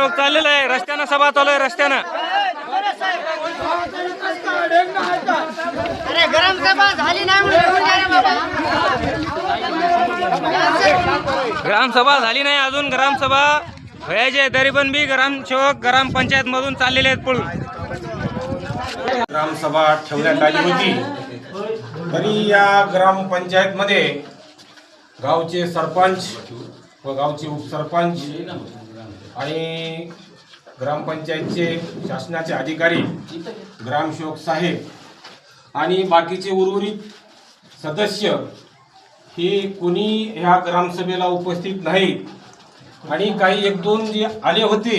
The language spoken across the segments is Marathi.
ग्रामसेवक चाललेला आहे, रस्त्यानं सभा चालू आहे, रस्त्यानं ग्रामसभा झाली नाही, ग्रामसभा झाली नाही अजून, ग्रामसभा व्हायची आहे तरी पण बी ग्रामसेवक ग्रामपंचायत मधून चाललेले आहेत पळून. ग्रामसभा ठेवण्यात आली होती, तरी या ग्रामपंचायत मध्ये गावचे सरपंच व गावचे उपसरपंच आणि ग्रामपंचायतचे शासनाचे अधिकारी, ग्रामसेवक साहेब आणि बाकीचे उर्वरित सदस्य हे कोणी ह्या ग्रामसभेला उपस्थित नाहीत आणि काही एक दोन जे आले होते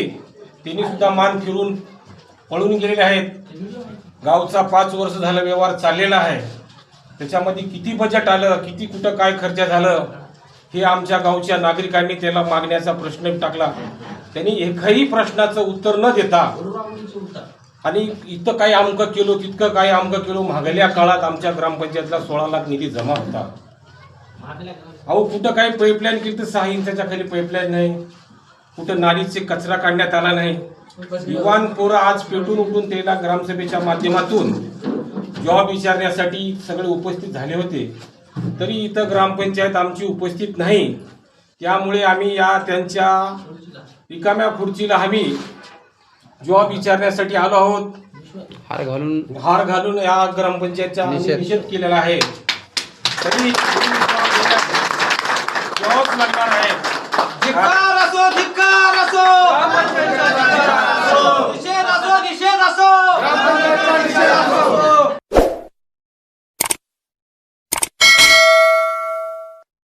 त्यांनी सुद्धा मान फिरून पळून गेलेले आहेत. गावचा 5 वर्ष झालं व्यवहार चाललेला आहे, त्याच्यामध्ये किती बजेट आलं, किती कुठं काय खर्च झालं हे आमच्या गावच्या नागरिकांनी त्याला मागण्याचा प्रश्न टाकला. त्यांनी एकही प्रश्नाचं उत्तर न देता आणि इथं काही अमकं केलो तितकं काही अमकं केलो. मागल्या काळात आमच्या ग्रामपंचायतला 16 लाख निधी जमा होता. अहो कुठं काही पाईपलाईन केली तर 6 इंचाच्या खाली पाईपलाईन नाही, कुठं नालीचे कचरा काढण्यात आला नाही. युवान पोरं आज पेटून उठून त्याला ग्रामसभेच्या माध्यमातून जॉब विचारण्यासाठी सगळे उपस्थित झाले होते, तरी इथं ग्रामपंचायत आमची उपस्थित नाही. त्यामुळे आम्ही या त्यांच्या रिकाम्या खुर्चीला आम्ही जॉब विचारण्यासाठी आलो आहोत. हार घालून या ग्रामपंचायतचा निषेध केलेला आहे. तरी जॉब लागणार आहे. धिक्कार असो, धिक्कार असो, निषेध असो, निषेध असो.